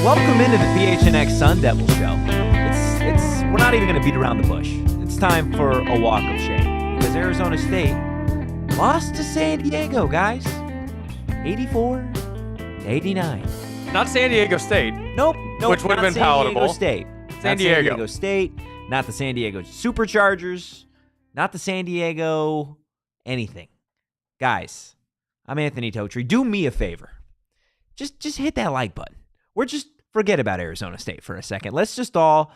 Welcome into the PHNX Sun Devils show. We're not even going to beat around the bush. It's time for a walk of shame because Arizona State lost to San Diego, guys. 84-89. Not San Diego State. Nope. Which would have been palatable. San Diego State. Not the San Diego Superchargers. Not the San Diego anything. Guys, I'm Anthony Totri. Do me a favor. Just hit that like button. Forget about Arizona State for a second. Let's just all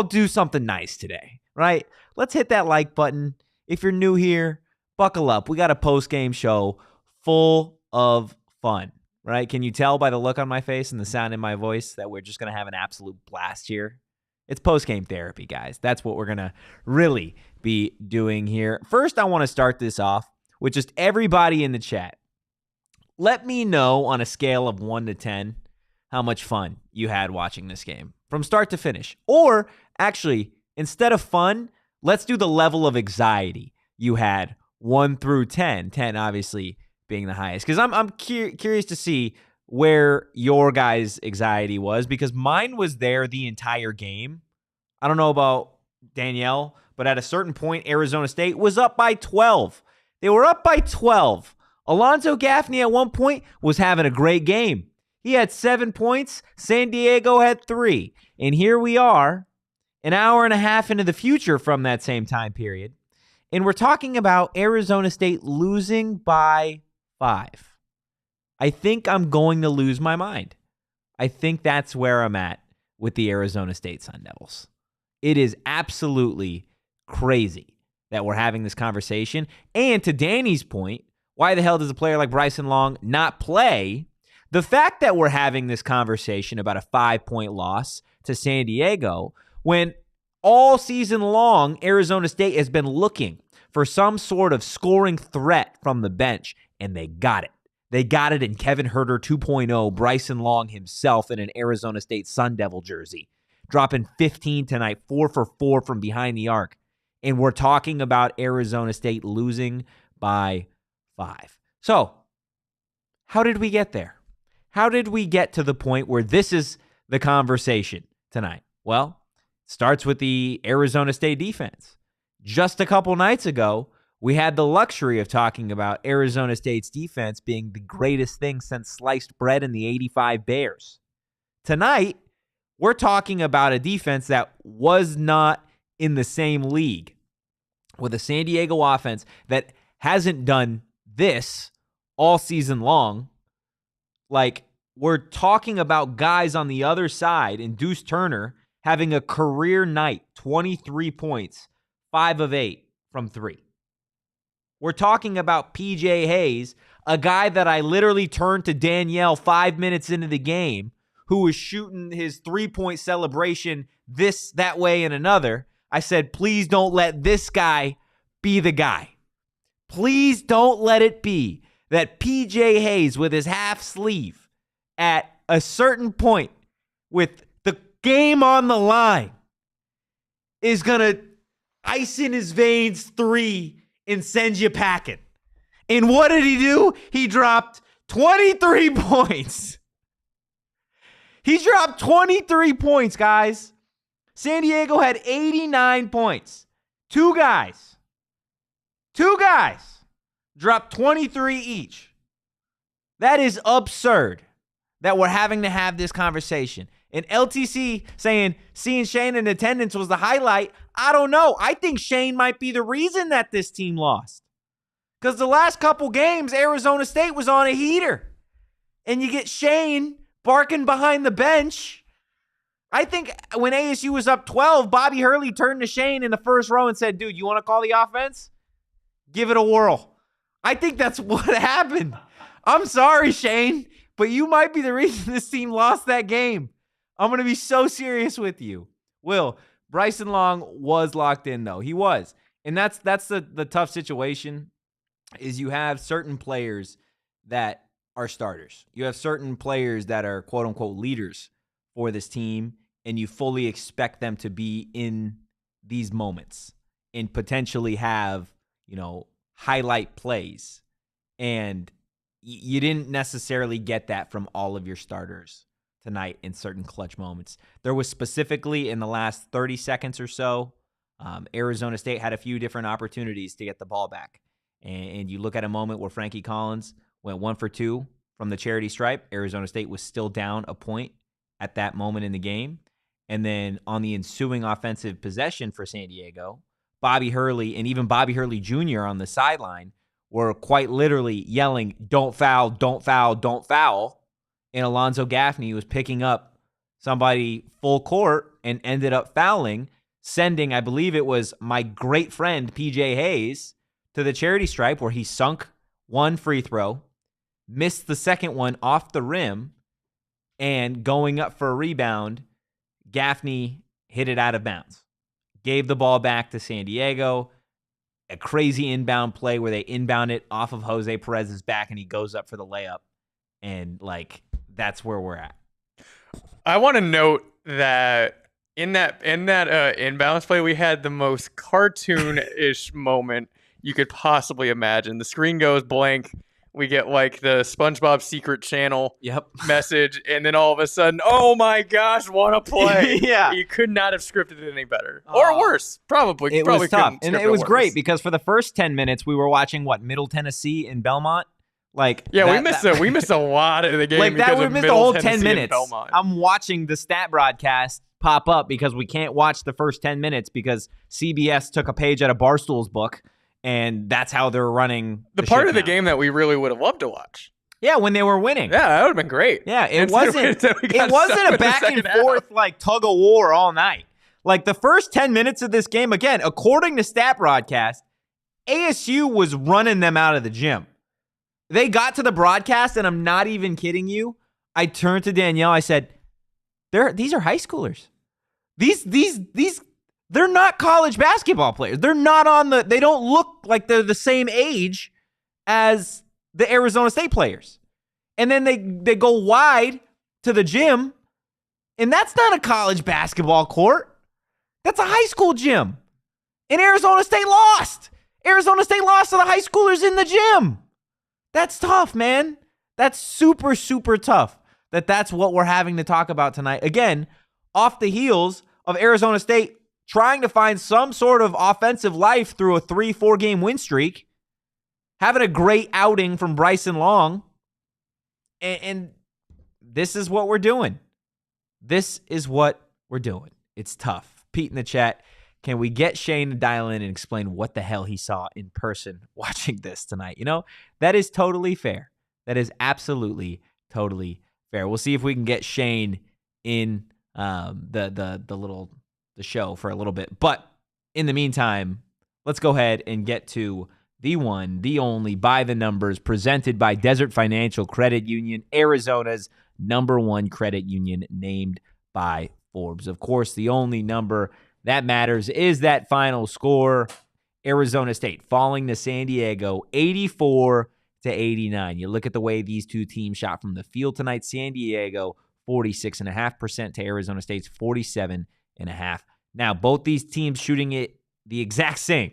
do something nice today, right? Let's hit that like button. If you're new here, buckle up. We got a post-game show full of fun, right? Can you tell by the look on my face and the sound in my voice that we're just going to have an absolute blast here? It's post-game therapy, guys. That's what we're going to really be doing here. First, I want to start this off with just everybody in the chat. Let me know on a scale of 1 to 10 how much fun you had watching this game from start to finish. Or actually, instead of fun, let's do the level of anxiety you had 1 through 10. 10 obviously being the highest. Because I'm curious to see where your guys' anxiety was, because mine was there the entire game. I don't know about Danielle, but at a certain point, Arizona State was up by 12. They were up by 12. Alonzo Gaffney at one point was having a great game. He had 7 points. San Diego had 3. And here we are, an hour and a half into the future from that same time period. And we're talking about Arizona State losing by 5. I think I'm going to lose my mind. I think that's where I'm at with the Arizona State Sun Devils. It is absolutely crazy that we're having this conversation. And to Danny's point, why the hell does a player like Brycen Long not play? The fact that we're having this conversation about a 5-point loss to San Diego when all season long Arizona State has been looking for some sort of scoring threat from the bench, and they got it. They got it in Kevin Huerter 2.0, Brycen Long himself in an Arizona State Sun Devil jersey, dropping 15 tonight, 4 for 4 from behind the arc. And we're talking about Arizona State losing by 5. So, how did we get there? How did we get to the point where this is the conversation tonight? Well, it starts with the Arizona State defense. Just a couple nights ago, we had the luxury of talking about Arizona State's defense being the greatest thing since sliced bread in the '85 Bears. Tonight, we're talking about a defense that was not in the same league with a San Diego offense that hasn't done this all season long. Like, we're talking about guys on the other side and Deuce Turner having a career night, 23 points, 5 of 8 from 3. We're talking about PJ Hayes, a guy that I literally turned to Danielle 5 minutes into the game, who was shooting his 3-point celebration this, that way, and another. I said, please don't let this guy be the guy. Please don't let it be that PJ Hayes with his half sleeve at a certain point with the game on the line is going to ice in his veins 3 and send you packing. And what did he do? He dropped 23 points. He dropped 23 points, guys. San Diego had 89 points. Two guys dropped 23 each. That is absurd that we're having to have this conversation. And LTC saying seeing Shane in attendance was the highlight. I don't know. I think Shane might be the reason that this team lost. Because the last couple games, Arizona State was on a heater. And you get Shane barking behind the bench. I think when ASU was up 12, Bobby Hurley turned to Shane in the first row and said, dude, you want to call the offense? Give it a whirl. I think that's what happened. I'm sorry, Shane, but you might be the reason this team lost that game. I'm going to be so serious with you. Will, Brycen Long was locked in, though. He was. And that's the tough situation is you have certain players that are starters. You have certain players that are quote-unquote leaders for this team, and you fully expect them to be in these moments and potentially have, highlight plays. And you didn't necessarily get that from all of your starters tonight in certain clutch moments. There was specifically in the last 30 seconds or so, Arizona State had a few different opportunities to get the ball back. And you look at a moment where Frankie Collins went 1 for 2 from the charity stripe. Arizona State was still down a point at that moment in the game. And then on the ensuing offensive possession for San Diego, Bobby Hurley and even Bobby Hurley Jr. on the sideline were quite literally yelling, don't foul, don't foul, don't foul. And Alonzo Gaffney was picking up somebody full court and ended up fouling, sending, I believe it was my great friend, PJ Hayes, to the charity stripe where he sunk one free throw, missed the second one off the rim, and going up for a rebound, Gaffney hit it out of bounds. Gave the ball back to San Diego. A crazy inbound play where they inbound it off of Jose Perez's back, and he goes up for the layup. And, that's where we're at. I want to note that in that inbounds play, we had the most cartoon-ish moment you could possibly imagine. The screen goes blank. We get the SpongeBob Secret Channel message, and then all of a sudden, oh my gosh, what a play! Yeah, you could not have scripted it any better or worse. Probably it was tough, and it was great because for the first 10 minutes we were watching Middle Tennessee and Belmont. We missed a lot of the game. We missed the whole 10 minutes. I'm watching the stat broadcast pop up because we can't watch the first 10 minutes because CBS took a page out of Barstool's book. And that's how they're running the part of the game that we really would have loved to watch. Yeah, when they were winning. Yeah, that would have been great. Yeah, it wasn't a back and forth tug of war all night. The first 10 minutes of this game, again, according to Stat Broadcast, ASU was running them out of the gym. They got to the broadcast, and I'm not even kidding you. I turned to Danielle. I said, "These are high schoolers. These." They're not college basketball players. They're not they don't look like they're the same age as the Arizona State players. And then they go wide to the gym, and that's not a college basketball court. That's a high school gym. And Arizona State lost. Arizona State lost to the high schoolers in the gym. That's tough, man. That's super, super tough that's what we're having to talk about tonight. Again, off the heels of Arizona State trying to find some sort of offensive life through a 3-4 game win streak, having a great outing from Brycen Long, and this is what we're doing. This is what we're doing. It's tough. Pete in the chat, can we get Shane to dial in and explain what the hell he saw in person watching this tonight? That is totally fair. That is absolutely totally fair. We'll see if we can get Shane in the show for a little bit. But in the meantime, let's go ahead and get to the one, the only, by the numbers, presented by Desert Financial Credit Union, Arizona's #1 credit union, named by Forbes. Of course, the only number that matters is that final score. Arizona State falling to San Diego 84-89. You look at the way these two teams shot from the field tonight. San Diego 46.5% to Arizona State's 47.5%. Now, both these teams shooting it the exact same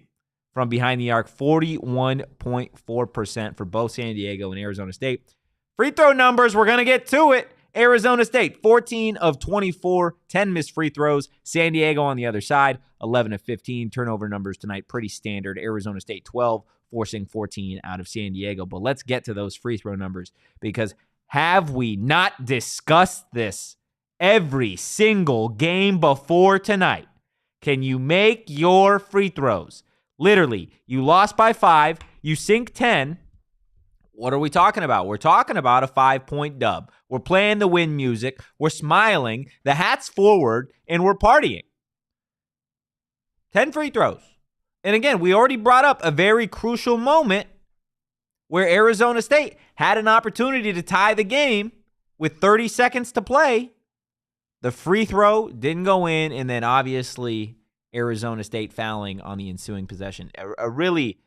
from behind the arc, 41.4% for both San Diego and Arizona State. Free throw numbers, we're going to get to it. Arizona State, 14 of 24, 10 missed free throws. San Diego on the other side, 11 of 15. Turnover numbers tonight, pretty standard. Arizona State, 12, forcing 14 out of San Diego. But let's get to those free throw numbers, because have we not discussed this every single game before tonight. Can you make your free throws? Literally, you lost by 5, you sink 10. What are we talking about? We're talking about a 5-point dub. We're playing the win music. We're smiling. The hat's forward, and we're partying. 10 free throws. And again, we already brought up a very crucial moment where Arizona State had an opportunity to tie the game with 30 seconds to play. The free throw didn't go in, and then obviously Arizona State fouling on the ensuing possession. A really,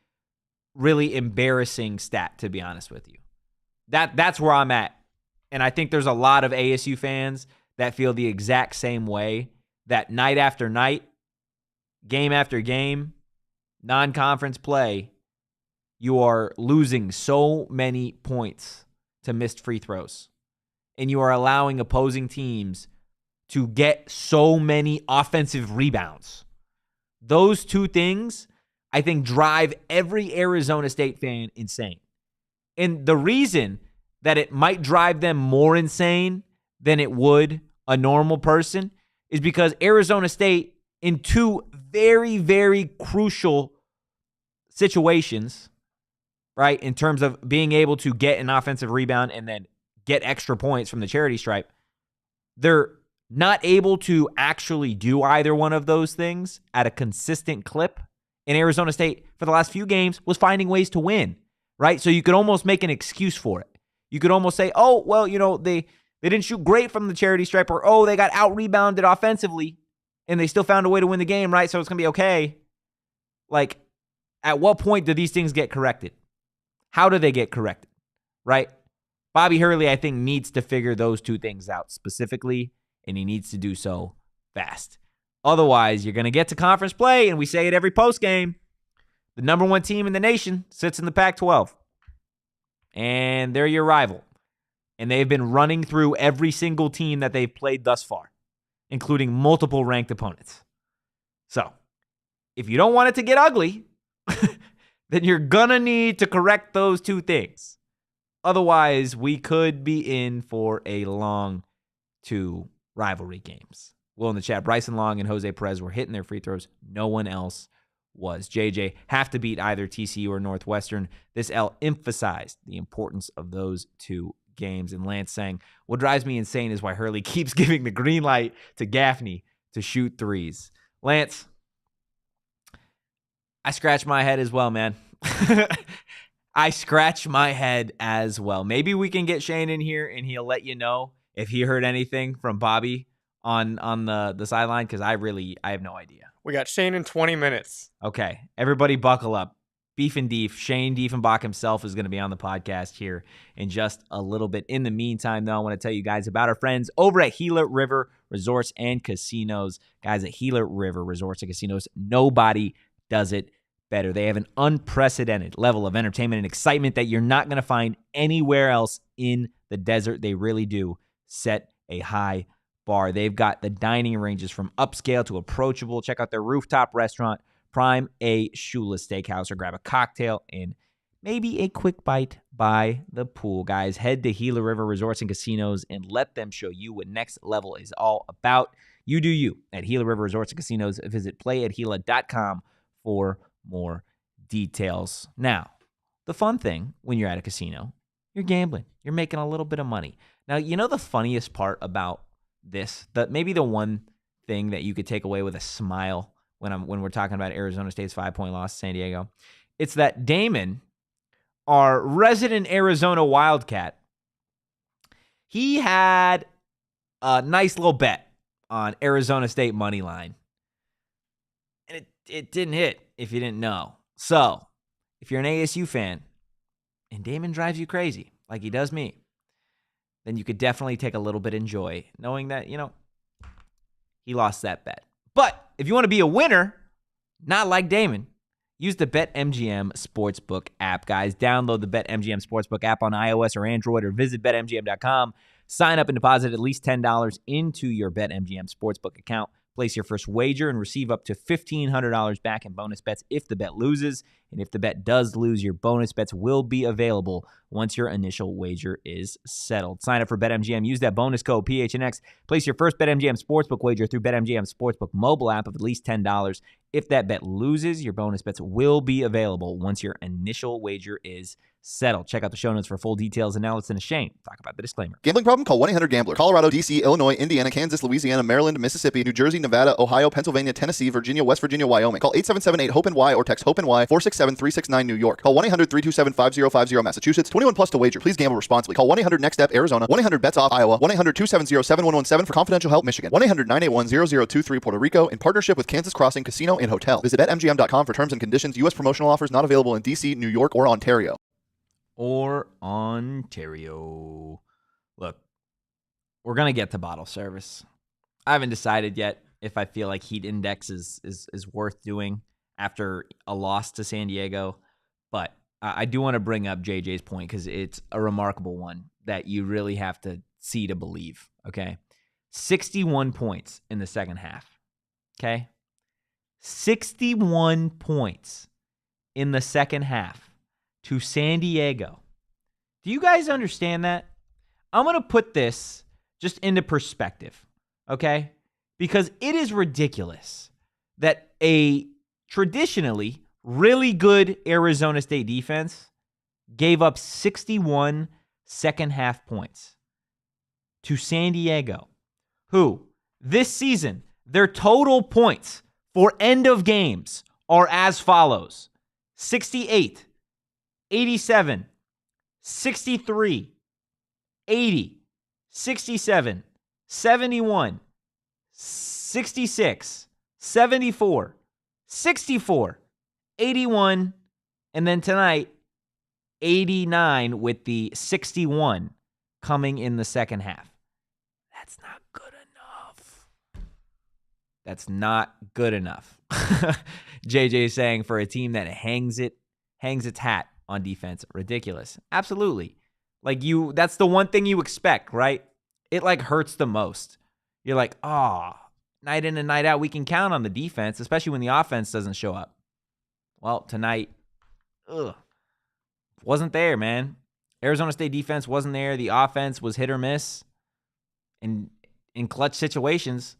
really embarrassing stat, to be honest with you. That's where I'm at. And I think there's a lot of ASU fans that feel the exact same way, that night after night, game after game, non-conference play, you are losing so many points to missed free throws. And you are allowing opposing teams to get so many offensive rebounds. Those two things, I think, drive every Arizona State fan insane. And the reason that it might drive them more insane than it would a normal person is because Arizona State, in two very, very crucial situations, right, in terms of being able to get an offensive rebound and then get extra points from the charity stripe, they're not able to actually do either one of those things at a consistent clip. And Arizona State, for the last few games, was finding ways to win, right? So you could almost make an excuse for it. You could almost say, oh, well, they didn't shoot great from the charity stripe, or, oh, they got out-rebounded offensively, and they still found a way to win the game, right? So it's going to be okay. Like, at what point do these things get corrected? How do they get corrected, right? Bobby Hurley, I think, needs to figure those two things out specifically, and he needs to do so fast. Otherwise, you're going to get to conference play, and we say it every postgame. The number one team in the nation sits in the Pac-12, and they're your rival. And they've been running through every single team that they've played thus far, including multiple ranked opponents. So, if you don't want it to get ugly, then you're going to need to correct those two things. Otherwise, we could be in for a long 2 rivalry games. Will in the chat, Brycen Long and Jose Perez were hitting their free throws. No one else was. JJ have to beat either TCU or Northwestern. This L emphasized the importance of those 2 games. And Lance saying, what drives me insane is why Hurley keeps giving the green light to Gaffney to shoot threes. Lance, I scratch my head as well, man. I scratch my head as well. Maybe we can get Shane in here and he'll let you know if he heard anything from Bobby on the sideline, because I have no idea. We got Shane in 20 minutes. Okay, everybody buckle up. Beef and Deef, Shane Diefenbach himself is going to be on the podcast here in just a little bit. In the meantime, though, I want to tell you guys about our friends over at Gila River Resorts and Casinos. Guys, at Gila River Resorts and Casinos, nobody does it better. They have an unprecedented level of entertainment and excitement that you're not going to find anywhere else in the desert. They really do set a high bar. They've got the dining ranges from upscale to approachable. Check out their rooftop restaurant, Prime A Shula Steakhouse, or grab a cocktail and maybe a quick bite by the pool. Guys, head to Gila River Resorts and Casinos and let them show you what next level is all about. You do you at Gila River Resorts and Casinos. Visit playatgila.com for more details. Now, the fun thing when you're at a casino, you're gambling. You're making a little bit of money. Now, you know the funniest part about this, maybe the one thing that you could take away with a smile when we're talking about Arizona State's 5-point loss to San Diego, it's that Damon, our resident Arizona Wildcat, he had a nice little bet on Arizona State money line. And it didn't hit, if you didn't know. So, if you're an ASU fan and Damon drives you crazy, like he does me, then you could definitely take a little bit of joy knowing that, he lost that bet. But if you want to be a winner, not like Damon, use the BetMGM Sportsbook app, guys. Download the BetMGM Sportsbook app on iOS or Android, or visit BetMGM.com. Sign up and deposit at least $10 into your BetMGM Sportsbook account. Place your first wager and receive up to $1,500 back in bonus bets if the bet loses. And if the bet does lose, your bonus bets will be available once your initial wager is settled. Sign up for BetMGM. Use that bonus code PHNX. Place your first BetMGM Sportsbook wager through BetMGM Sportsbook mobile app of at least $10. If that bet loses, your bonus bets will be available once your initial wager is settled. Check out the show notes for full details. And now let's, in a shame, talk about the disclaimer. Gambling problem? Call 1-800-GAMBLER. Colorado, D.C., Illinois, Indiana, Kansas, Louisiana, Maryland, Mississippi, New Jersey, Nevada, Ohio, Pennsylvania, Tennessee, Virginia, West Virginia, Wyoming. Call 877-8-HOPE-NY or text HOPE-NY 467-369 New York. Call 1-800-327-5050 Massachusetts. 21 plus to wager. Please gamble responsibly. Call 1-800-NEXT-STEP Arizona. 1-800-BETS-OFF Iowa. 1-800-270-7117 for confidential help Michigan. 1-800-981-0023 Puerto Rico in partnership with Kansas Crossing Casino and Hotel. Visit BetMGM.com for terms and conditions. U.S. promotional offers not available in D.C., New York, or Ontario. Look, we're going to get to bottle service. I haven't decided yet if I feel like heat index is worth doing after a loss to San Diego, but I do want to bring up JJ's point because it's a remarkable one that you really have to see to believe, okay? 61 points in the second half, okay? 61 points in the second half to San Diego. Do you guys understand that? I'm going to put this just into perspective, okay? Because it is ridiculous that a traditionally really good Arizona State defense gave up 61 second half points to San Diego, who this season, their total points for end of games are as follows: 68, 87, 63, 80, 67, 71, 66, 74, 64, 81, and then tonight, 89 with the 61 coming in the second half. That's not good enough. That's not good enough. JJ is saying for a team that hangs its hat on defense, ridiculous. Absolutely. Like that's the one thing you expect, right? It like hurts the most. You're like, oh, night in and night out, we can count on the defense, especially when the offense doesn't show up. Well, tonight, wasn't there, man. Arizona State defense wasn't there. The offense was hit or miss. And in clutch situations,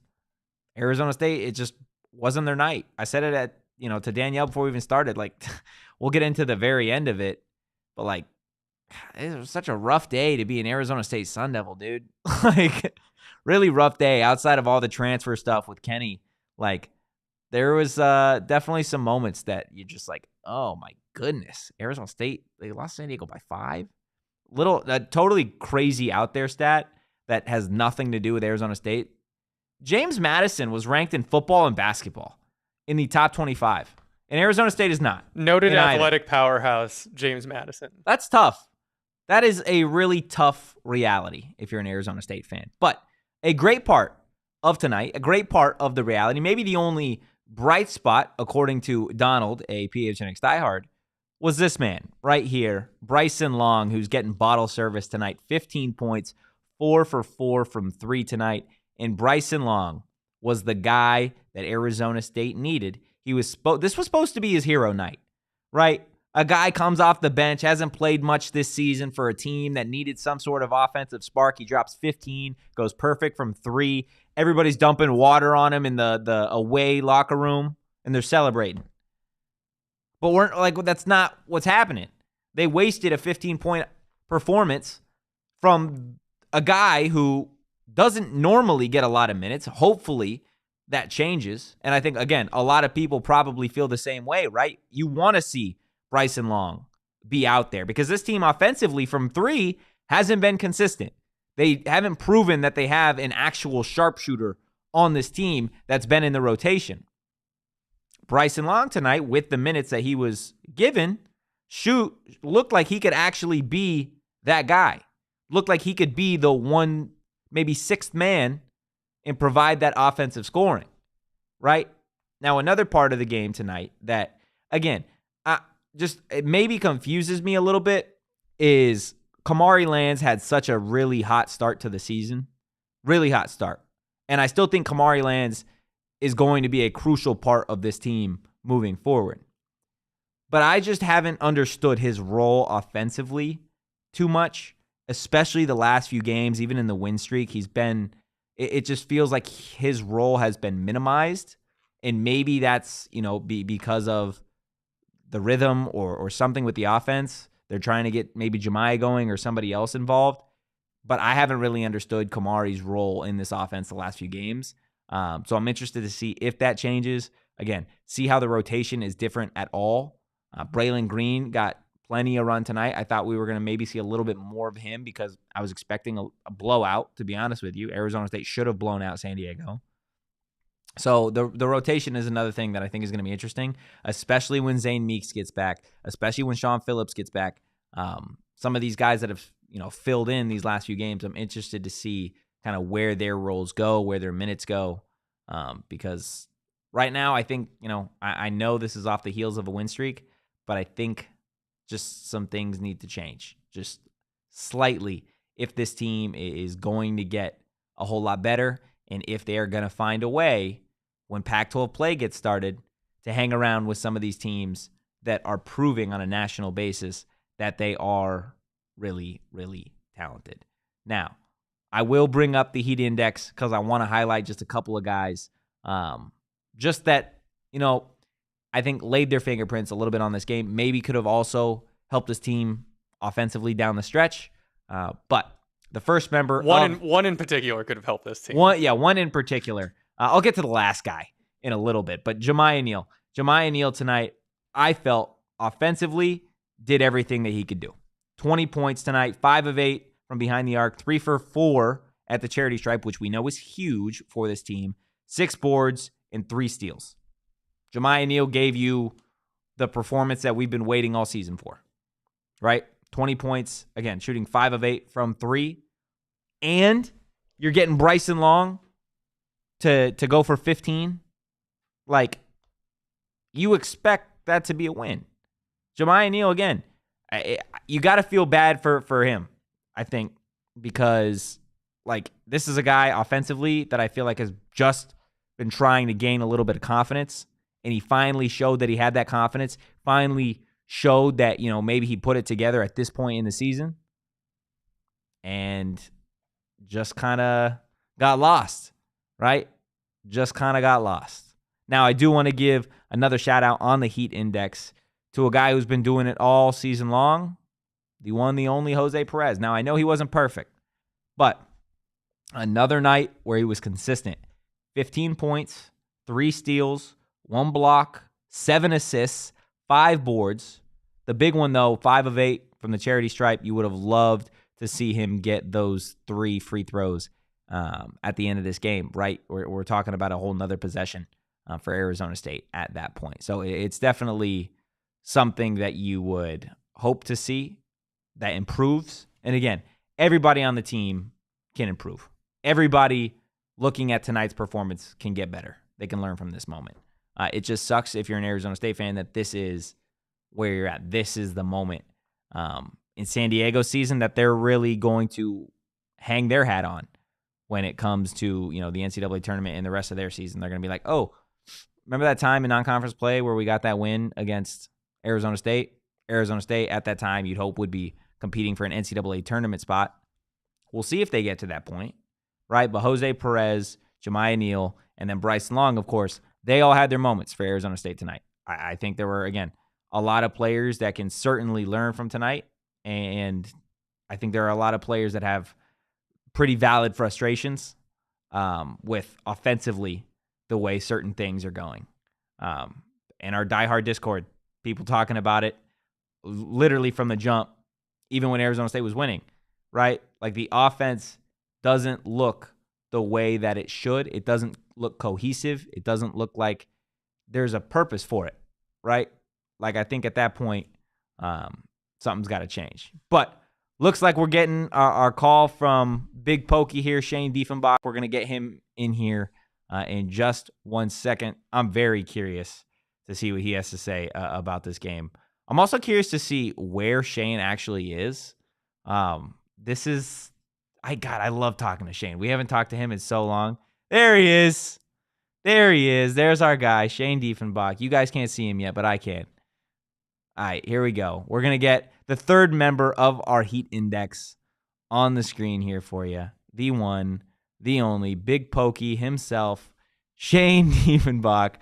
Arizona State, it just wasn't their night. I said it to Danielle before we even started. Like, we'll get into the very end of it, but like, it was such a rough day to be an Arizona State Sun Devil, dude. Like, really rough day outside of all the transfer stuff with Kenny. Like, there was definitely some moments that you're just like, oh my goodness, Arizona State, they lost San Diego by 5. Totally crazy out there stat that has nothing to do with Arizona State. James Madison was ranked in football and basketball in the top 25, and Arizona State is not. Noted athletic powerhouse, James Madison. That's tough. That is a really tough reality if you're an Arizona State fan. But a great part of tonight, a great part of the reality, maybe the only bright spot, according to Donald, a PHNX diehard, was this man right here, Brycen Long, who's getting bottle service tonight. 15 points, 4 for 4 from 3 tonight. And Brycen Long was the guy that Arizona State needed. This was supposed to be his hero night, right? A guy comes off the bench, hasn't played much this season for a team that needed some sort of offensive spark. He drops 15, goes perfect from 3. Everybody's dumping water on him in the away locker room, and they're celebrating. But that's not what's happening. They wasted a 15-point performance from a guy who doesn't normally get a lot of minutes. Hopefully that changes. And I think, again, a lot of people probably feel the same way, right? You want to see Brycen Long be out there because this team offensively from 3 hasn't been consistent. They haven't proven that they have an actual sharpshooter on this team that's been in the rotation. Brycen Long tonight, with the minutes that he was given, looked like he could actually be that guy. Looked like he could be the one, maybe 6th man and provide that offensive scoring, right? Now, another part of the game tonight that, again, it maybe confuses me a little bit is Kamari Lands had such a really hot start to the season. Really hot start. And I still think Kamari Lands is going to be a crucial part of this team moving forward. But I just haven't understood his role offensively too much, especially the last few games, even in the win streak. It just feels like his role has been minimized. And maybe that's, because of the rhythm or something with the offense. They're trying to get maybe Jemiah going or somebody else involved. But I haven't really understood Kamari's role in this offense the last few games. So I'm interested to see if that changes. Again, see how the rotation is different at all. Braylon Green got plenty of run tonight. I thought we were going to maybe see a little bit more of him because I was expecting a blowout, to be honest with you. Arizona State should have blown out San Diego. So the rotation is another thing that I think is going to be interesting, especially when Zane Meeks gets back, especially when Sean Phillips gets back. Some of these guys that have filled in these last few games, I'm interested to see kind of where their roles go, where their minutes go, because right now I think I know this is off the heels of a win streak, but I think just some things need to change just slightly if this team is going to get a whole lot better. And if they are going to find a way, when Pac-12 play gets started, to hang around with some of these teams that are proving on a national basis that they are really, really talented. Now, I will bring up the Heat Index because I want to highlight just a couple of guys. Just that, I think laid their fingerprints a little bit on this game. Maybe could have also helped this team offensively down the stretch. But the first member, one in particular could have helped this team. One in particular. I'll get to the last guy in a little bit, but Jemiah Neal tonight, I felt offensively did everything that he could do. 20 points tonight, 5 of 8 from behind the arc, 3 for 4 at the charity stripe, which we know is huge for this team. 6 boards and 3 steals. Jemiah Neal gave you the performance that we've been waiting all season for, right? 20 points, again, shooting 5 of 8 from 3. And you're getting Brycen Long to go for 15. Like, you expect that to be a win. Jemiah Neal, again, you got to feel bad for him, I think, because, this is a guy offensively that I feel like has just been trying to gain a little bit of confidence, and he finally showed that he had that confidence, finally showed that, maybe he put it together at this point in the season, and just kind of got lost, right? Just kind of got lost. Now, I do want to give another shout out on the Heat Index to a guy who's been doing it all season long, the one, the only Jose Perez. Now, I know he wasn't perfect, but another night where he was consistent. 15 points, 3 steals, 1 block, 7 assists, 5 boards. The big one, though, 5 of 8 from the charity stripe. You would have loved to see him get those 3 free throws at the end of this game, right? We're talking about a whole nother possession for Arizona State at that point. So it's definitely something that you would hope to see that improves. And again, everybody on the team can improve. Everybody looking at tonight's performance can get better. They can learn from this moment. It just sucks if you're an Arizona State fan that this is where you're at. This is the moment in San Diego's season that they're really going to hang their hat on when it comes to, the NCAA tournament and the rest of their season. They're going to be like, oh, remember that time in non-conference play where we got that win against Arizona State? Arizona State at that time you'd hope would be competing for an NCAA tournament spot. We'll see if they get to that point, right? But Jose Perez, Jemiah Neal, and then Brycen Long, of course, they all had their moments for Arizona State tonight. I think there were, again, a lot of players that can certainly learn from tonight, and I think there are a lot of players that have pretty valid frustrations with offensively the way certain things are going. And our diehard Discord, people talking about it literally from the jump, even when Arizona State was winning, right? Like, the offense doesn't look the way that it should. It doesn't look cohesive. It doesn't look like there's a purpose for it, right? Like, I think at that point, something's got to change. But looks like we're getting our call from Big Pokey here, Shane Diefenbach. We're going to get him in here in just 1 second. I'm very curious to see what he has to say about this game. I'm also curious to see where Shane actually is. I love talking to Shane. We haven't talked to him in so long. There he is. There he is. There's our guy, Shane Diefenbach. You guys can't see him yet, but I can. All right, here we go. We're going to get the third member of our Heat Index on the screen here for you. The one, the only, Big Pokey himself, Shane Diefenbach.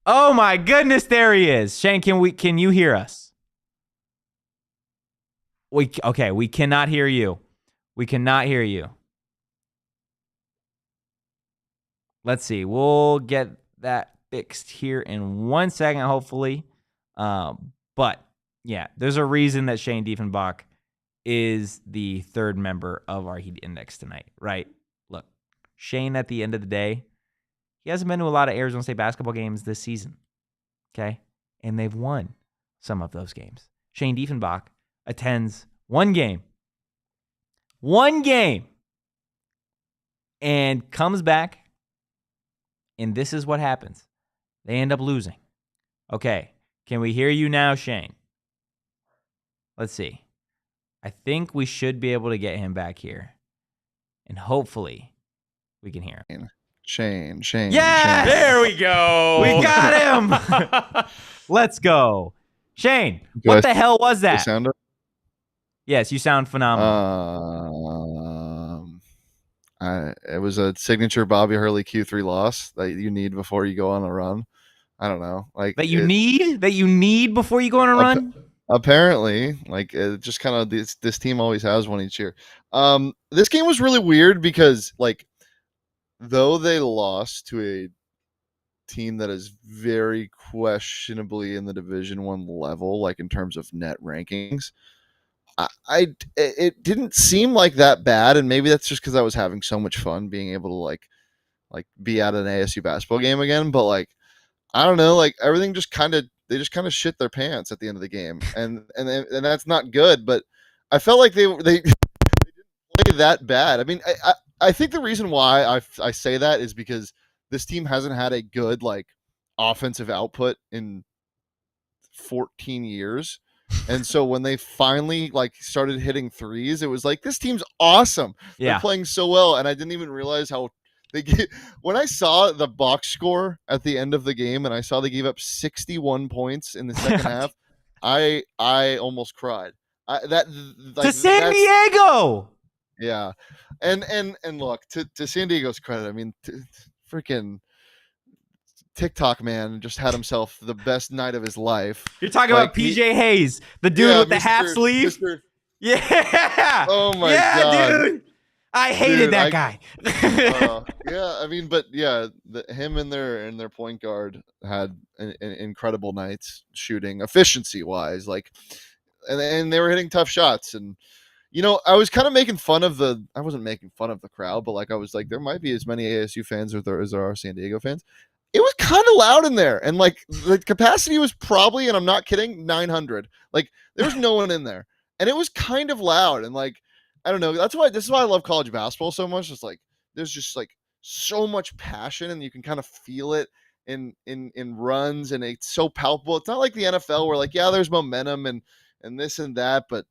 Oh my goodness, there he is. Shane, can you hear us? We cannot hear you. We cannot hear you. Let's see. We'll get that fixed here in 1 second, hopefully. But yeah, there's a reason that Shane Diefenbach is the third member of our Heat Index tonight, right? Look, Shane, at the end of the day, he hasn't been to a lot of Arizona State basketball games this season, okay? And they've won some of those games. Shane Diefenbach attends one game, and comes back, and this is what happens. They end up losing. Okay, can we hear you now, Shane? Let's see. I think we should be able to get him back here. And hopefully we can hear him. Shane. Yeah! There we go. We got him! Let's go. Shane, what the hell was that? Sound up? Yes, you sound phenomenal. It was a signature Bobby Hurley Q3 loss that you need before you go on a run. I don't know. That you need before you go on a run? Apparently, it just kind of this team always has one each year. This game was really weird because though they lost to a team that is very questionably in the Division I level, in terms of net rankings, it didn't seem like that bad, and maybe that's just because I was having so much fun being able to be at an ASU basketball game again. But I don't know, everything just kind of shit their pants at the end of the game, and that's not good. But I felt like they didn't play that bad. I mean, I think the reason why I say that is because this team hasn't had a good offensive output in 14 years. And so when they finally started hitting threes, it was this team's awesome. Yeah. They're playing so well. And I didn't even realize how when I saw the box score at the end of the game and I saw they gave up 61 points in the second half, I almost cried. To San Diego. Yeah. And look, to San Diego's credit, I mean, freaking TikTok man just had himself the best night of his life. You're talking about PJ Hayes, the dude with the half sleeve. Yeah. Oh my god, dude. I hated that guy. Yeah, I mean, but yeah, him and their point guard had an incredible nights shooting efficiency wise, and they were hitting tough shots. And I was kind of making fun of I wasn't making fun of the crowd, but I was there might be as many ASU fans as there are San Diego fans. It was kind of loud in there, and the capacity was probably, and I'm not kidding, 900. There was no one in there, and it was kind of loud, and I don't know. This is why I love college basketball so much. It's there's just so much passion, and you can kind of feel it in runs, and it's so palpable. It's not like the NFL where yeah, there's momentum and this and that, but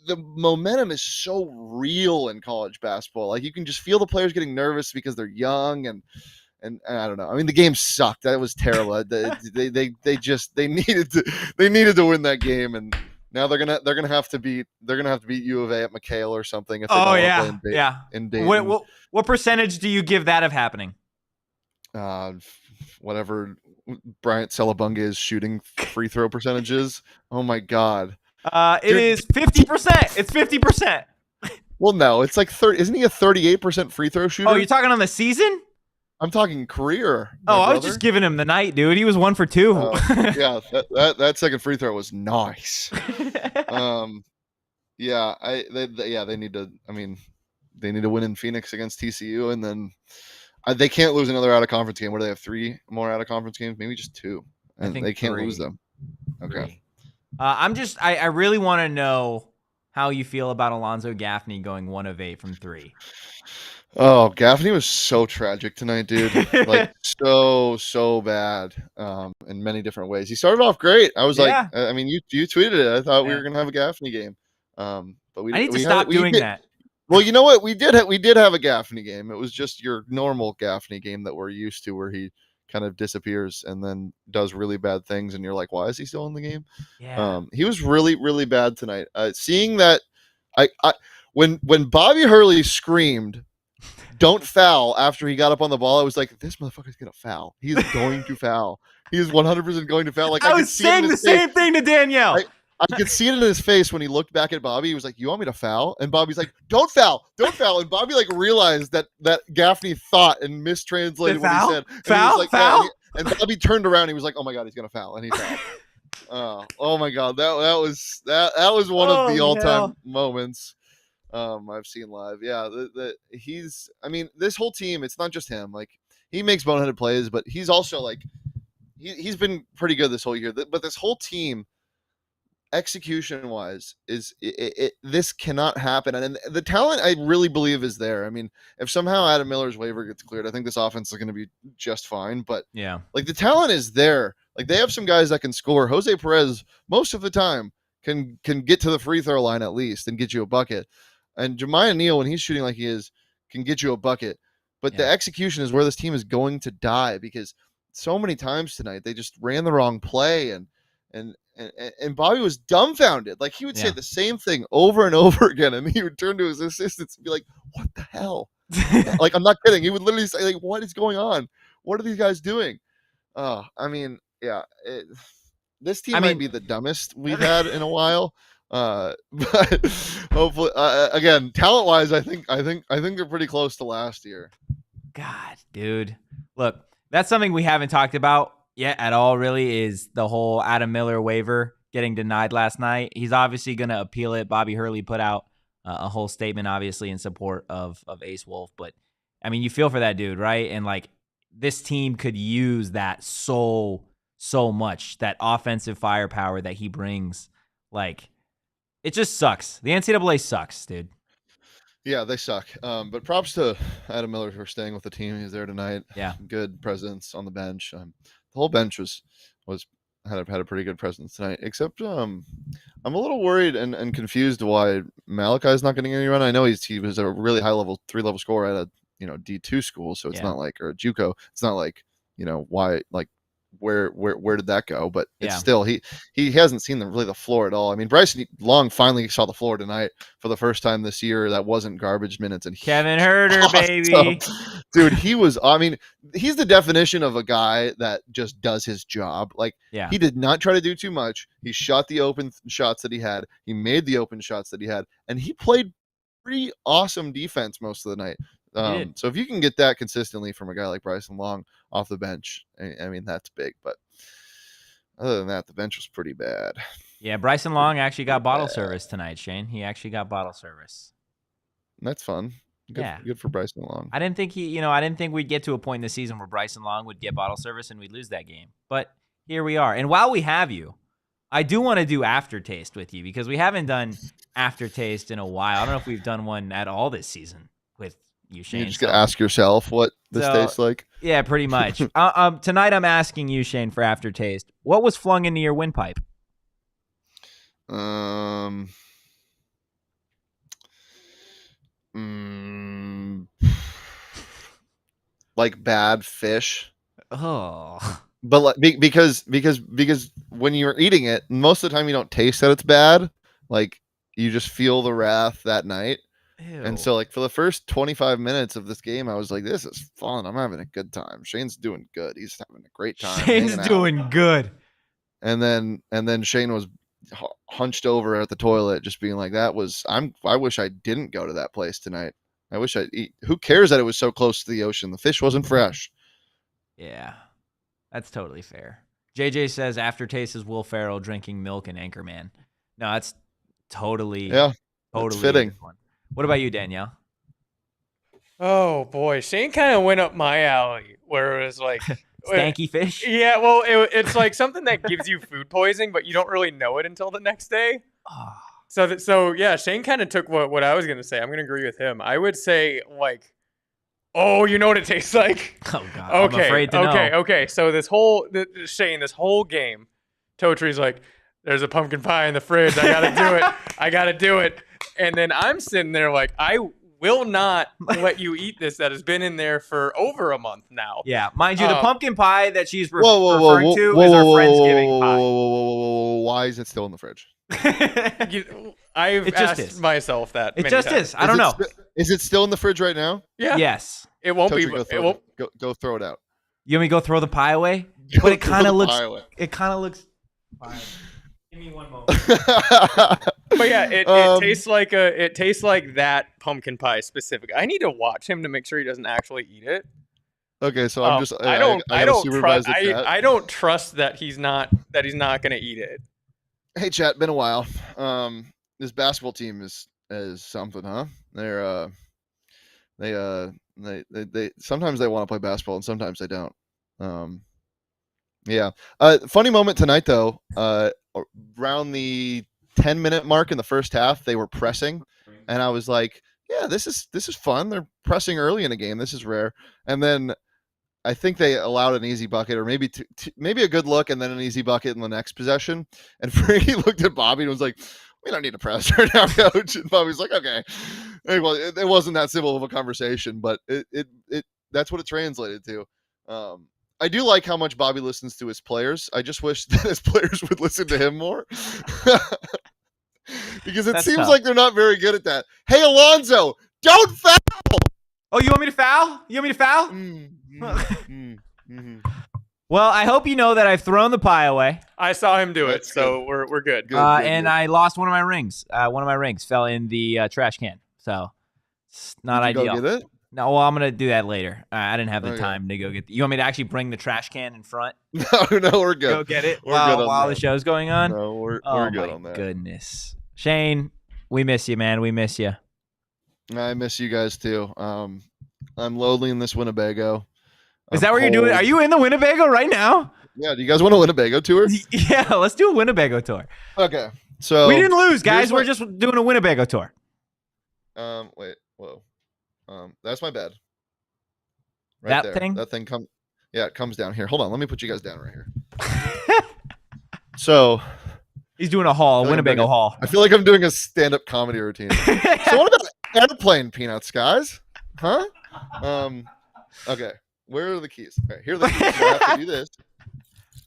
the momentum is so real in college basketball. You can just feel the players getting nervous because they're young and I don't know. I mean, the game sucked. That was terrible. they needed to win that game, and now they're gonna have to beat U of A at McHale or something. If they don't play in Dayton. What percentage do you give that of happening? Whatever Bryant Celebunga's shooting free throw percentages. Oh my god. It is 50%. It's 50%. Well, no, it's 30. Isn't he a 38% free throw shooter? Oh, you're talking on the season? I'm talking carear. I was just giving him the night, dude. He was 1 for 2. Yeah, that second free throw was nice. Yeah, they need to. I mean, they need to win in Phoenix against TCU, and then they can't lose another out of conference game. What do they have? 3 more out of conference games? Maybe just 2, and they can't lose them. Okay. 3. I really want to know how you feel about Alonzo Gaffney going 1 of 8 from 3. Oh, Gaffney was so tragic tonight, dude. So bad in many different ways. He started off great. I was I mean, you tweeted it. I thought we were going to have a Gaffney game. But we I need to stop doing that. Well, you know what? We did have a Gaffney game. It was just your normal Gaffney game that we're used to, where he kind of disappears and then does really bad things, and you're like, why is he still in the game? Yeah. He was really, really bad tonight. Seeing that, when Bobby Hurley screamed, "Don't foul!" after he got up on the ball, I was like, this motherfucker's gonna foul. He is going to foul. He is 100% going to foul. Like I was saying the same thing to Danielle. I could see it in his face when he looked back at Bobby. He was like, "You want me to foul?" And Bobby's like, "Don't foul, don't foul." And Bobby like realized that Gaffney thought and mistranslated what he said. And foul, he was like, foul. Yeah, and Bobby turned around. And he was like, "Oh my god, he's gonna foul," and he fouled. Oh my god, that was one of the all-time moments I've seen live. Yeah, he's. I mean, this whole team. It's not just him. Like, he makes boneheaded plays, but he's also like, he's been pretty good this whole year. But this whole team, execution wise, this cannot happen. And the talent, I really believe, is there. I mean, if somehow Adam Miller's waiver gets cleared, I think this offense is going to be just fine. But yeah, like, the talent is there. Like, they have some guys that can score. Jose Perez, most of the time, can get to the free throw line at least and get you a bucket. And Jemiah Neal, when he's shooting like he is, can get you a bucket. But the execution is where this team is going to die, because so many times tonight they just ran the wrong play, and Bobby was dumbfounded. Like, he would say the same thing over and over again, and he would turn to his assistants and be like, "What the hell?" Like, I'm not kidding. He would literally say, like, "What is going on? What are these guys doing?" I mean, yeah, this team might be the dumbest we've had in a while. But hopefully, again, talent-wise, I think they're pretty close to last year. God, dude, look, that's something we haven't talked about yet at all, really, is the whole Adam Miller waiver getting denied last night. He's obviously going to appeal it. Bobby Hurley put out a whole statement, obviously, in support of Ace Wolf. But, I mean, you feel for that dude, right? And, like, this team could use that so much, that offensive firepower that he brings. Like, it just sucks. The NCAA sucks, dude. Yeah, they suck. But props to Adam Miller for staying with the team. He's there tonight. Yeah, good presence on the bench. The whole bench had a pretty good presence tonight. Except I'm a little worried and confused why Malachi's not getting any run. I know he was a really high level 3-level scorer at a D2 school, so it's not like, or a JUCO. It's not like, why, like, where did that go? But it's still, he hasn't seen the floor at all. I mean, Brycen Long finally saw the floor tonight for the first time this year. That wasn't garbage minutes, and Kevin Herter, baby. Dude, he's the definition of a guy that just does his job. Like, he did not try to do too much. He shot the open shots that he had. He made the open shots that he had, and he played pretty awesome defense most of the night. So if you can get that consistently from a guy like Brycen Long off the bench, I mean, that's big. But other than that, the bench was pretty bad. Yeah, Brycen Long actually got bottle service tonight, Shane. He actually got bottle service. That's fun. Good for Brycen Long. I didn't think we'd get to a point in the season where Brycen Long would get bottle service and we'd lose that game. But here we are. And while we have you, I do want to do Aftertaste with you, because we haven't done Aftertaste in a while. I don't know if we've done one at all this season with you, Shane. You just gotta ask yourself what this tastes like. Yeah, pretty much. Tonight I'm asking you, Shane, for Aftertaste. What was flung into your windpipe? Like bad fish. Oh. But like, because when you're eating it, most of the time you don't taste that it's bad. Like, you just feel the wrath that night. Ew. And so, like, for the first 25 minutes of this game, I was like, this is fun. I'm having a good time. Shane's doing good. He's having a great time. Shane's doing good. And then Shane was hunched over at the toilet, just being like, I wish I didn't go to that place tonight. I wish I'd eat. Who cares that it was so close to the ocean? The fish wasn't fresh. Yeah, that's totally fair. JJ says Aftertaste is Will Ferrell drinking milk and Anchorman. No, that's totally fitting. What about you, Danielle? Oh boy, Shane kind of went up my alley, where it was like stanky fish. Yeah, well, it's like something that gives you food poisoning, but you don't really know it until the next day. Oh. So yeah, Shane kind of took what I was gonna say. I'm gonna agree with him. I would say, like, oh, you know what it tastes like? Oh God, okay, I'm afraid to know. Okay. So this whole game, Totri's like, there's a pumpkin pie in the fridge. I gotta do it. And then I'm sitting there like, I will not let you eat this that has been in there for over a month now. Yeah, mind you, the pumpkin pie that she's referring to whoa, is our whoa, Friendsgiving pie. Whoa. Why is it still in the fridge? I've asked myself that. It just times. is. I don't know. Is it still in the fridge right now? Yeah. Yes. It won't be. It won't. Go throw it out. You want me to go throw the pie away? But it kind of looks. It kind of looks. Give me one moment. But yeah, it tastes like that pumpkin pie specific. I need to watch him to make sure he doesn't actually eat it. Okay, so I don't trust that he's not gonna eat it. Hey chat, been a while. This basketball team is something, huh? They sometimes they want to play basketball and sometimes they don't. Yeah. Funny moment tonight though. Around the 10-minute mark in the first half, they were pressing, and I was like, "Yeah, this is fun. They're pressing early in a game. This is rare." And then I think they allowed an easy bucket, or maybe maybe a good look, and then an easy bucket in the next possession. And Frankie looked at Bobby and was like, "We don't need to press right now, coach." And Bobby's like, "Okay." Well, it wasn't that simple of a conversation, but it that's what it translated to. I do like how much Bobby listens to his players. I just wish that his players would listen to him more. Because it seems like they're not very good at that. Hey, Alonzo, don't foul! Oh, you want me to foul? Well, I hope you know that I've thrown the pie away. I saw him do it, so we're good. And I lost one of my rings. One of my rings fell in the trash can, so it's not ideal. Go get it? No, well, I'm gonna do that later. I didn't have the time to go get. You want me to actually bring the trash can in front? No, we're good. Go get it while the show's going on. No, we're good on that. Goodness, Shane, we miss you, man. We miss you. I miss you guys too. I'm lonely in this Winnebago. Is that what you're doing? Are you in the Winnebago right now? Yeah. Do you guys want a Winnebago tour? Yeah, let's do a Winnebago tour. Okay. So we didn't lose, guys. We're just doing a Winnebago tour. Wait. Whoa. That's my bed. Right that there. thing? That thing it comes down here. Hold on, let me put you guys down right here. So he's doing a Winnebago haul. I feel like I'm doing a stand-up comedy routine. So what about airplane peanuts, guys? Huh? Okay. Where are the keys? All right, here are the keys. I have to do this.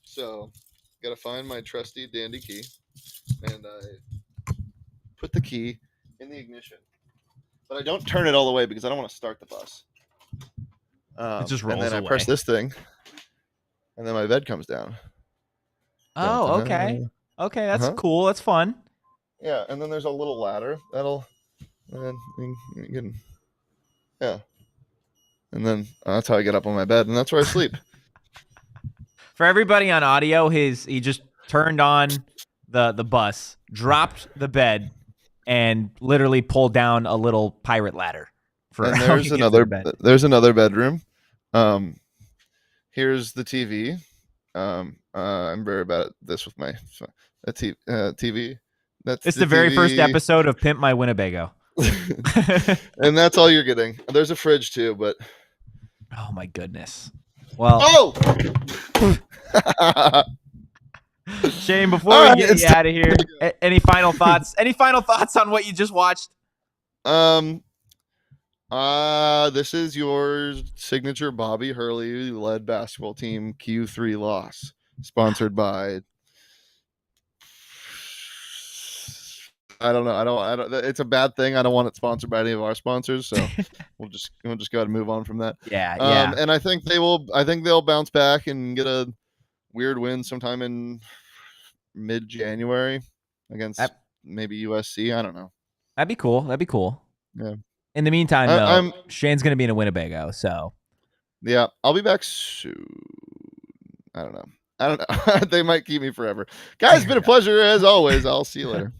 So gotta find my trusty dandy key. And I put the key in the ignition. But I don't turn it all the way because I don't want to start the bus. It just rolls and then away. I press this thing, and then my bed comes down. Oh, okay. Okay, that's cool. That's fun. Yeah, and then there's a little ladder yeah. And then that's how I get up on my bed, and that's where I sleep. For everybody on audio, he just turned on the bus, dropped the bed, and literally pulled down a little pirate ladder. And there's another bedroom. Here's the TV. I'm very bad at this with my TV. It's the very first episode of Pimp My Winnebago. And that's all you're getting. There's a fridge too, but oh my goodness. Well, Shane, before we get you out of here, any final thoughts? Any final thoughts on what you just watched? This is your signature Bobby Hurley led basketball team Q3 loss, sponsored by. I don't know. It's a bad thing. I don't want it sponsored by any of our sponsors, so we'll just go ahead and move on from that. Yeah. And I think they'll bounce back and get a weird win sometime in mid-January against maybe USC. I don't know. That'd be cool. Yeah. In the meantime, though, Shane's gonna be in a Winnebago, so yeah, I'll be back soon. I don't know. They might keep me forever. Guys, it's been a pleasure as always. I'll see you later.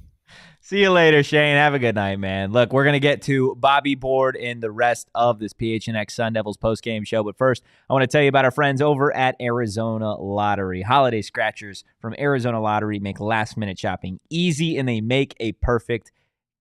See you later, Shane. Have a good night, man. Look, we're going to get to Bobby Board and the rest of this PHNX Sun Devils postgame show. But first, I want to tell you about our friends over at Arizona Lottery. Holiday scratchers from Arizona Lottery make last-minute shopping easy, and they make a perfect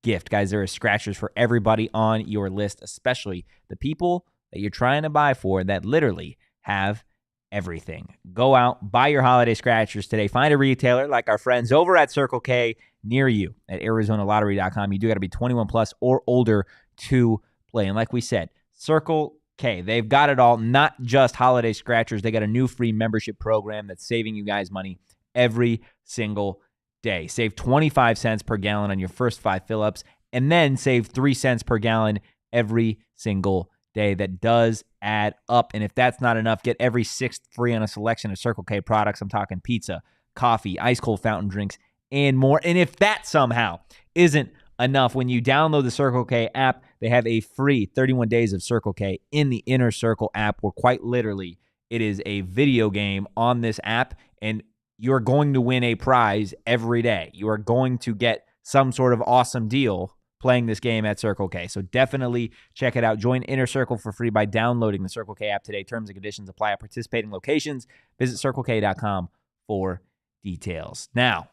gift. Guys, there are scratchers for everybody on your list, especially the people that you're trying to buy for that literally have everything. Go out, buy your holiday scratchers today. Find a retailer like our friends over at Circle K near you at ArizonaLottery.com. You do got to be 21 plus or older to play. And like we said, Circle K, they've got it all, not just holiday scratchers. They got a new free membership program that's saving you guys money every single day. Save 25 cents per gallon on your first 5 fill-ups, and then save 3 cents per gallon every single day. That does add up. And if that's not enough, get every 6th free on a selection of Circle K products. I'm talking pizza, coffee, ice cold fountain drinks, and more. And if that somehow isn't enough, when you download the Circle K app, they have a free 31 days of Circle K in the Inner Circle app, where quite literally it is a video game on this app, and you're going to win a prize every day. You are going to get some sort of awesome deal playing this game at Circle K. So definitely check it out. Join Inner Circle for free by downloading the Circle K app today. Terms and conditions apply at participating locations. Visit CircleK.com for details. Now,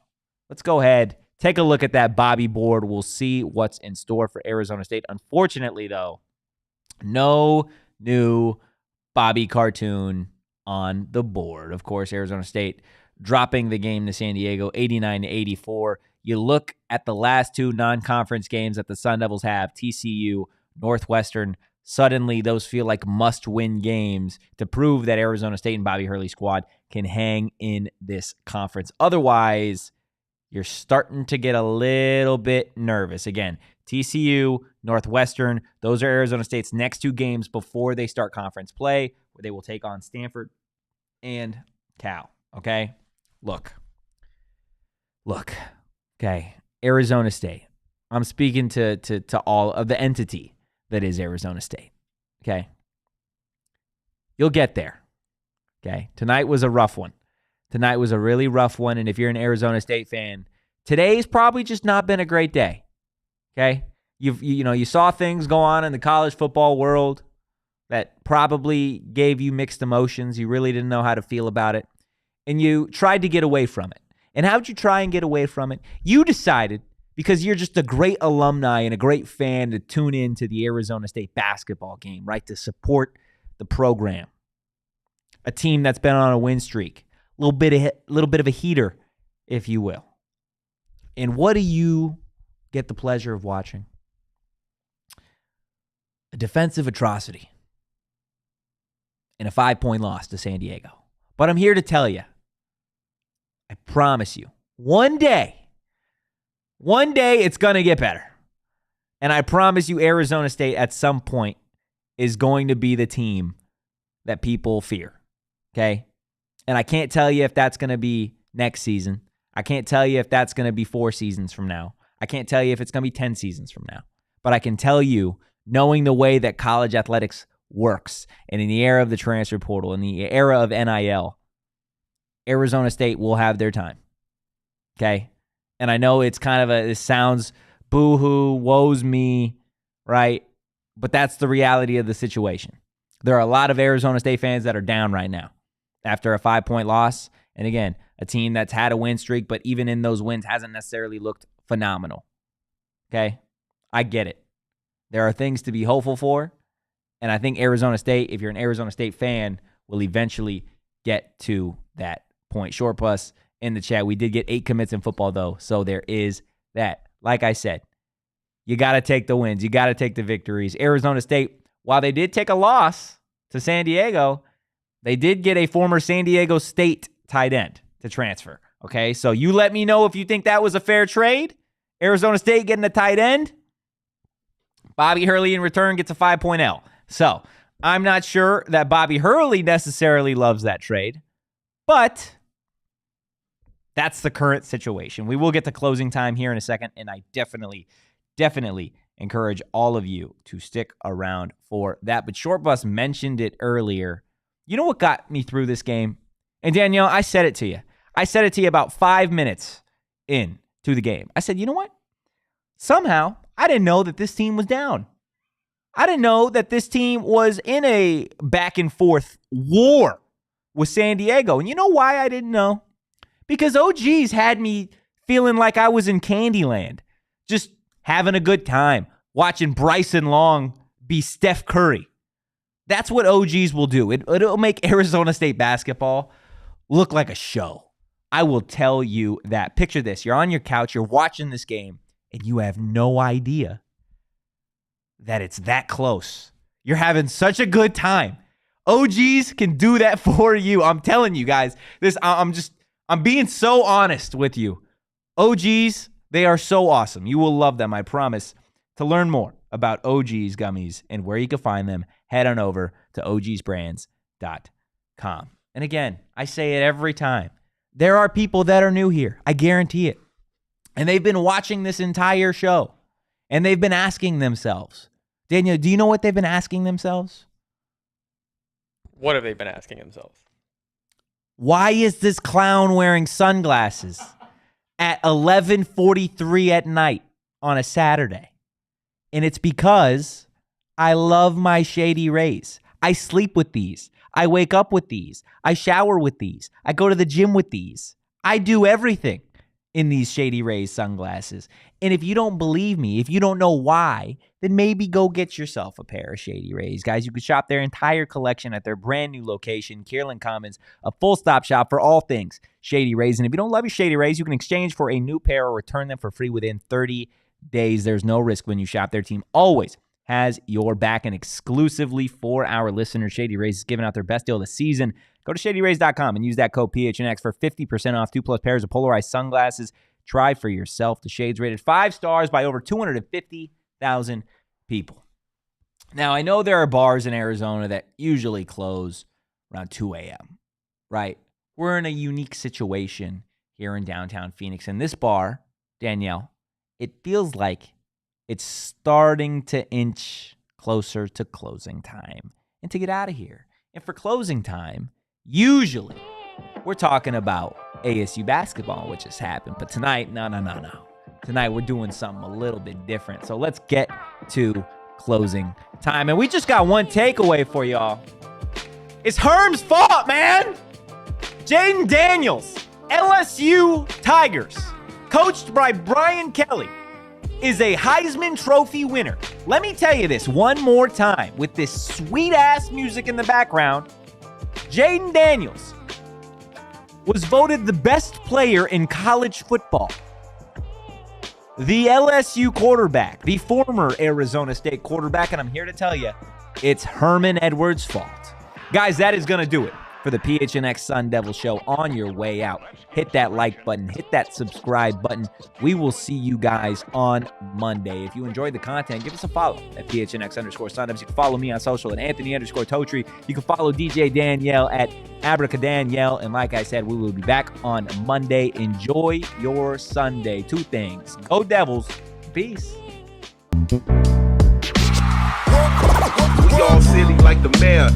let's go ahead, take a look at that Bobby board. We'll see what's in store for Arizona State. Unfortunately, though, no new Bobby cartoon on the board. Of course, Arizona State dropping the game to San Diego, 89-84. You look at the last 2 non-conference games that the Sun Devils have, TCU, Northwestern. Suddenly, those feel like must-win games to prove that Arizona State and Bobby Hurley squad can hang in this conference. Otherwise, you're starting to get a little bit nervous. Again, TCU, Northwestern, those are Arizona State's next 2 games before they start conference play, where they will take on Stanford and Cal. Okay? Look. Okay, Arizona State. I'm speaking to all of the entity that is Arizona State. Okay? You'll get there. Okay? Tonight was a rough one. Tonight was a really rough one, and if you're an Arizona State fan, today's probably just not been a great day. Okay? You saw things go on in the college football world that probably gave you mixed emotions. You really didn't know how to feel about it, and you tried to get away from it. And how'd you try and get away from it? You decided, because you're just a great alumni and a great fan, to tune in to the Arizona State basketball game, right? To support the program. A team that's been on a win streak. A little bit of a heater, if you will. And what do you get the pleasure of watching? A defensive atrocity. And a 5-point loss to San Diego. But I'm here to tell you, I promise you, one day it's going to get better. And I promise you, Arizona State at some point is going to be the team that people fear. Okay? And I can't tell you if that's going to be next season. I can't tell you if that's going to be 4 seasons from now. I can't tell you if it's going to be 10 seasons from now. But I can tell you, knowing the way that college athletics works, and in the era of the transfer portal, in the era of NIL, Arizona State will have their time. Okay? And I know it's kind of it sounds boo-hoo, woes me, right? But that's the reality of the situation. There are a lot of Arizona State fans that are down right now after a 5-point loss. And again, a team that's had a win streak, but even in those wins hasn't necessarily looked phenomenal. Okay? I get it. There are things to be hopeful for. And I think Arizona State, if you're an Arizona State fan, will eventually get to that point. Short Plus in the chat. We did get 8 commits in football, though, so there is that. Like I said, you got to take the wins. You got to take the victories. Arizona State, while they did take a loss to San Diego, they did get a former San Diego State tight end to transfer. Okay, so you let me know if you think that was a fair trade. Arizona State getting a tight end. Bobby Hurley in return gets a 5-point L. So I'm not sure that Bobby Hurley necessarily loves that trade, but that's the current situation. We will get to closing time here in a second, and I definitely encourage all of you to stick around for that. But Short Bus mentioned it earlier. You know what got me through this game? And Danielle, I said it to you. I said it to you about 5 minutes into the game. I said, you know what? Somehow, I didn't know that this team was down. I didn't know that this team was in a back and forth war with San Diego. And you know why I didn't know? Because OGs had me feeling like I was in Candyland, just having a good time, watching Brycen Long be Steph Curry. That's what OGs will do. It'll make Arizona State basketball look like a show. I will tell you that. Picture this. You're on your couch, you're watching this game, and you have no idea that it's that close. You're having such a good time. OGs can do that for you. I'm telling you guys, I'm being so honest with you. OGs, they are so awesome. You will love them, I promise. To learn more about OGs gummies and where you can find them, head on over to ogsbrands.com. And again, I say it every time. There are people that are new here. I guarantee it. And they've been watching this entire show. And they've been asking themselves. Daniel, do you know what they've been asking themselves? What have they been asking themselves? Why is this clown wearing sunglasses at 11:43 at night on a Saturday? And it's because I love my Shady Rays. I sleep with these. I wake up with these. I shower with these. I go to the gym with these. I do everything in these Shady Rays sunglasses. And if you don't believe me, if you don't know why, then maybe go get yourself a pair of Shady Rays. Guys, you can shop their entire collection at their brand new location, Kierland Commons, a full-stop shop for all things Shady Rays. And if you don't love your Shady Rays, you can exchange for a new pair or return them for free within 30 days. There's no risk when you shop. Their team always has your back, and exclusively for our listeners, Shady Rays is giving out their best deal of the season. Go to shadyrays.com and use that code PHNX for 50% off 2+ pairs of polarized sunglasses. Try for yourself. The shades rated 5 stars by over 250,000 people. Now, I know there are bars in Arizona that usually close around 2 a.m., right? We're in a unique situation here in downtown Phoenix. And this bar, Danielle, it feels like it's starting to inch closer to closing time and to get out of here. And for closing time, usually we're talking about ASU basketball, which has happened. But tonight, no. Tonight we're doing something a little bit different. So let's get to closing time. And we just got one takeaway for y'all. It's Herm's fault, man. Jayden Daniels, LSU Tigers, coached by Brian Kelly, is a Heisman Trophy winner. Let me tell you this one more time with this sweet-ass music in the background. Jayden Daniels was voted the best player in college football. The LSU quarterback, the former Arizona State quarterback, and I'm here to tell you, it's Herman Edwards' fault. Guys, that is going to do it for the PHNX Sun Devils show. On your way out, hit that like button, hit that subscribe button. We will see you guys on Monday. If you enjoyed the content, give us a follow at PHNX_Sun Devils. You can follow me on social at Anthony_Totri. You can follow DJ Danielle at Abracadanielle. And like I said, we will be back on Monday. Enjoy your Sunday. 2 things. Go Devils. Peace. We all silly like the mayor.